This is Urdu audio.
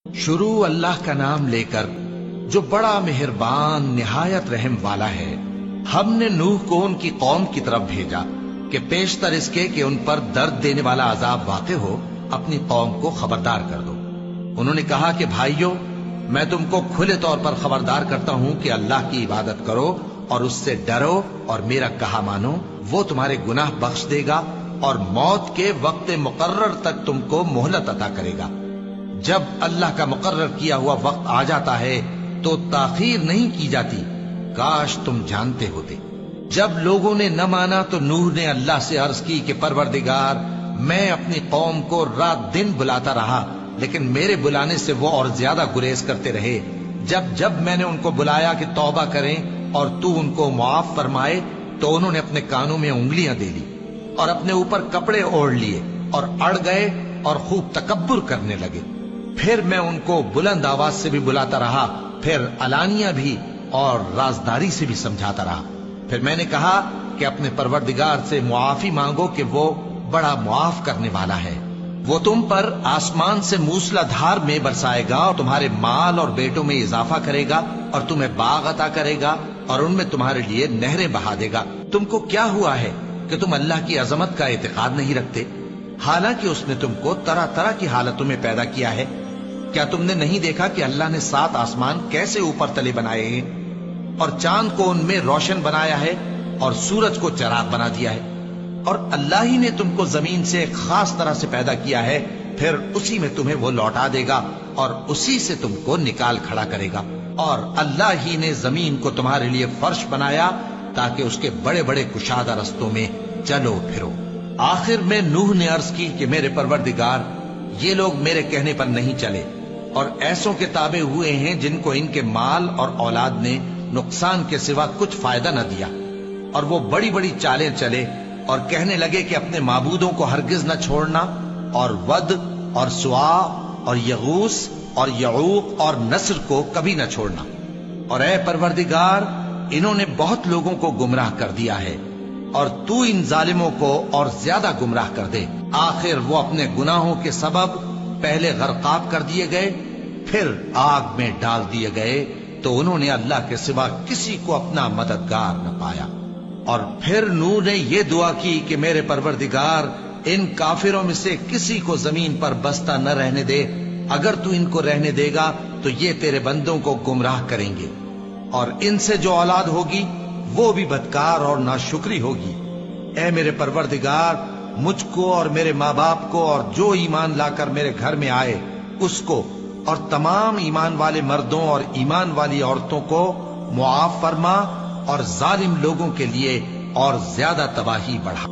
شروع اللہ کا نام لے کر جو بڑا مہربان نہایت رحم والا ہے۔ ہم نے نوح کو ان کی قوم کی طرف بھیجا کہ پیشتر اس کے کہ ان پر درد دینے والا عذاب واقع ہو اپنی قوم کو خبردار کر دو۔ انہوں نے کہا کہ بھائیو، میں تم کو کھلے طور پر خبردار کرتا ہوں کہ اللہ کی عبادت کرو اور اس سے ڈرو اور میرا کہا مانو، وہ تمہارے گناہ بخش دے گا اور موت کے وقت مقرر تک تم کو مہلت عطا کرے گا۔ جب اللہ کا مقرر کیا ہوا وقت آ جاتا ہے تو تاخیر نہیں کی جاتی، کاش تم جانتے ہوتے۔ جب لوگوں نے نہ مانا تو نوح نے اللہ سے عرض کی کہ پروردگار، میں اپنی قوم کو رات دن بلاتا رہا لیکن میرے بلانے سے وہ اور زیادہ گریز کرتے رہے۔ جب میں نے ان کو بلایا کہ توبہ کریں اور تو ان کو معاف فرمائے تو انہوں نے اپنے کانوں میں انگلیاں دے لی اور اپنے اوپر کپڑے اوڑھ لیے اور اڑ گئے اور خوب تکبر کرنے لگے۔ پھر میں ان کو بلند آواز سے بھی بلاتا رہا، پھر علانیہ بھی اور رازداری سے بھی سمجھاتا رہا۔ پھر میں نے کہا کہ اپنے پروردگار سے معافی مانگو کہ وہ بڑا معاف کرنے والا ہے۔ وہ تم پر آسمان سے موسلا دھار میں برسائے گا اور تمہارے مال اور بیٹوں میں اضافہ کرے گا اور تمہیں باغ عطا کرے گا اور ان میں تمہارے لیے نہریں بہا دے گا۔ تم کو کیا ہوا ہے کہ تم اللہ کی عظمت کا اعتقاد نہیں رکھتے، حالانکہ اس نے تم کو طرح طرح کی حالتوں میں پیدا کیا ہے؟ کیا تم نے نہیں دیکھا کہ اللہ نے 7 آسمان کیسے اوپر تلے بنائے ہیں اور چاند کو ان میں روشن بنایا ہے اور سورج کو چراغ بنا دیا ہے؟ اور اللہ ہی نے تم کو زمین سے ایک خاص طرح سے پیدا کیا ہے، پھر اسی میں تمہیں وہ لوٹا دے گا اور اسی سے تم کو نکال کھڑا کرے گا۔ اور اللہ ہی نے زمین کو تمہارے لیے فرش بنایا تاکہ اس کے بڑے بڑے کشادہ رستوں میں چلو پھرو۔ آخر میں نوح نے عرض کی کہ میرے پروردگار، یہ لوگ میرے کہنے پر نہیں چلے اور ایسوں کے تابع ہوئے ہیں جن کو ان کے مال اور اولاد نے نقصان کے سوا کچھ فائدہ نہ دیا، اور وہ بڑی بڑی چالیں چلے اور کہنے لگے کہ اپنے معبودوں کو ہرگز نہ چھوڑنا، اور ود اور سوا اور یغوث اور یعوق اور نصر کو کبھی نہ چھوڑنا۔ اور اے پروردگار، انہوں نے بہت لوگوں کو گمراہ کر دیا ہے اور تو ان ظالموں کو اور زیادہ گمراہ کر دے۔ آخر وہ اپنے گناہوں کے سبب پہلے غرقاب کر دیے گئے، پھر آگ میں ڈال دیے گئے، تو انہوں نے اللہ کے سوا کسی کو اپنا مددگار نہ پایا۔ اور پھر نوح نے یہ دعا کی کہ میرے پروردگار، ان کافروں میں سے کسی کو زمین پر بستہ نہ رہنے دے، اگر تو ان کو رہنے دے گا تو یہ تیرے بندوں کو گمراہ کریں گے، اور ان سے جو اولاد ہوگی وہ بھی بدکار اور ناشکری ہوگی۔ اے میرے پروردگار، مجھ کو اور میرے ماں باپ کو اور جو ایمان لا کر میرے گھر میں آئے اس کو اور تمام ایمان والے مردوں اور ایمان والی عورتوں کو معاف فرما اور ظالم لوگوں کے لیے اور زیادہ تباہی بڑھا۔